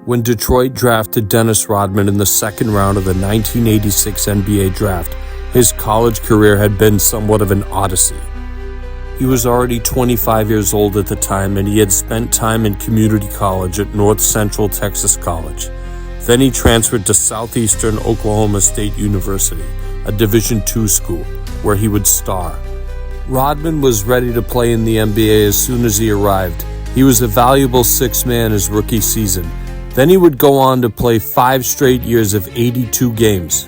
When Detroit drafted Dennis Rodman in the second round of the 1986 NBA draft, his college career had been somewhat of an odyssey. He was already 25 years old at the time, and he had spent time in community college at North Central Texas College. Then he transferred to Southeastern Oklahoma State University, a Division II school, where he would star. Rodman was ready to play in the NBA as soon as he arrived. He was a valuable sixth man his rookie season. Then he would go on to play 5 straight years of 82 games.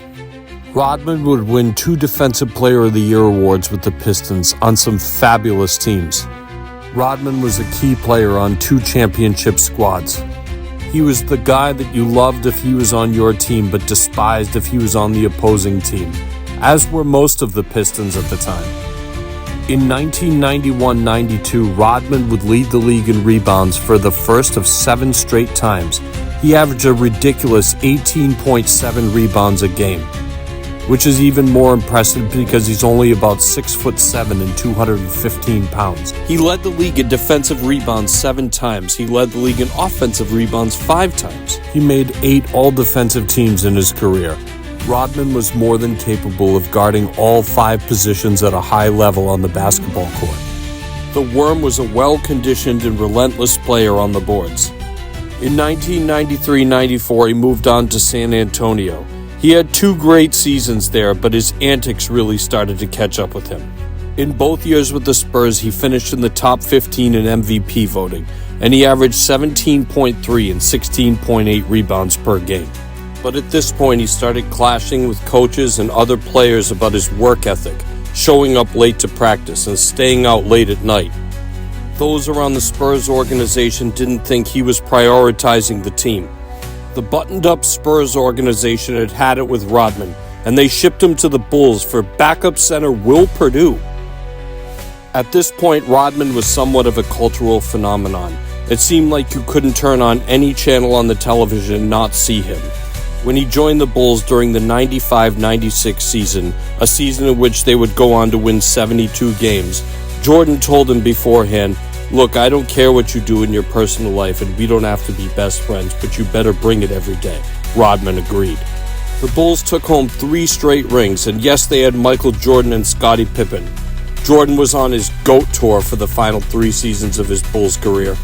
Rodman would win 2 Defensive Player of the Year awards with the Pistons on some fabulous teams. Rodman was a key player on 2 championship squads. He was the guy that you loved if he was on your team, but despised if he was on the opposing team, as were most of the Pistons at the time. In 1991-92, Rodman would lead the league in rebounds for the first of 7 straight times. He averaged a ridiculous 18.7 rebounds a game, which is even more impressive because he's only about 6'7" and 215 pounds. He led the league in defensive rebounds 7 times. He led the league in offensive rebounds 5 times. He made 8 all-defensive teams in his career. Rodman was more than capable of guarding all 5 positions at a high level on the basketball court. The Worm was a well-conditioned and relentless player on the boards. In 1993-94, he moved on to San Antonio. He had 2 great seasons there, but his antics really started to catch up with him. In both years with the Spurs, he finished in the top 15 in MVP voting, and he averaged 17.3 and 16.8 rebounds per game. But at this point, he started clashing with coaches and other players about his work ethic, showing up late to practice and staying out late at night. Those around the Spurs organization didn't think he was prioritizing the team. The buttoned-up Spurs organization had had it with Rodman, and they shipped him to the Bulls for backup center Will Perdue. At this point, Rodman was somewhat of a cultural phenomenon. It seemed like you couldn't turn on any channel on the television and not see him. When he joined the Bulls during the 95-96 season, a season in which they would go on to win 72 games, Jordan told him beforehand, "Look, I don't care what you do in your personal life, and we don't have to be best friends, but you better bring it every day." Rodman agreed. The Bulls took home 3 straight rings, and yes, they had Michael Jordan and Scottie Pippen. Jordan was on his GOAT tour for the final 3 seasons of his Bulls career.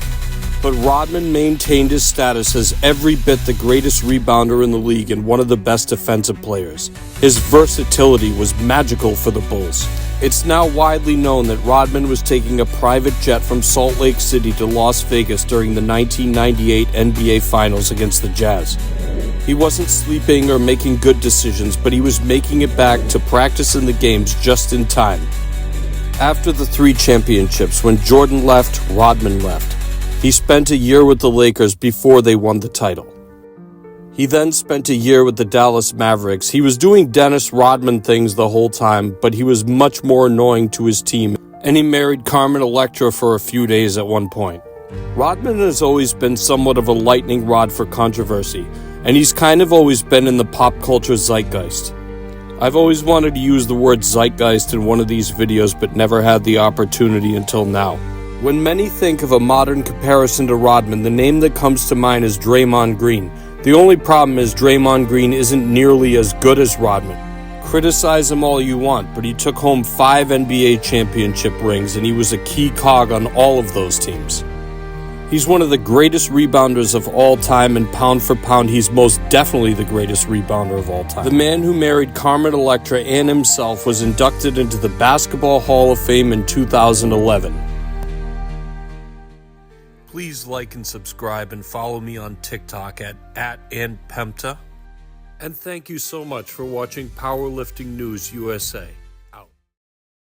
But Rodman maintained his status as every bit the greatest rebounder in the league and one of the best defensive players. His versatility was magical for the Bulls. It's now widely known that Rodman was taking a private jet from Salt Lake City to Las Vegas during the 1998 NBA Finals against the Jazz. He wasn't sleeping or making good decisions, but he was making it back to practice in the games just in time. After the 3 championships, when Jordan left, Rodman left. He spent a year with the Lakers before they won the title. He then spent a year with the Dallas Mavericks. He was doing Dennis Rodman things the whole time, but he was much more annoying to his team, and he married Carmen Electra for a few days at one point. Rodman has always been somewhat of a lightning rod for controversy, and he's kind of always been in the pop culture zeitgeist. I've always wanted to use the word zeitgeist in one of these videos, but never had the opportunity until now. When many think of a modern comparison to Rodman, the name that comes to mind is Draymond Green. The only problem is Draymond Green isn't nearly as good as Rodman. Criticize him all you want, but he took home 5 NBA championship rings, and he was a key cog on all of those teams. He's one of the greatest rebounders of all time, and pound for pound, he's most definitely the greatest rebounder of all time. The man who married Carmen Electra and himself was inducted into the Basketball Hall of Fame in 2011. Please like and subscribe and follow me on TikTok at @andpemta. And thank you so much for watching Powerlifting News USA.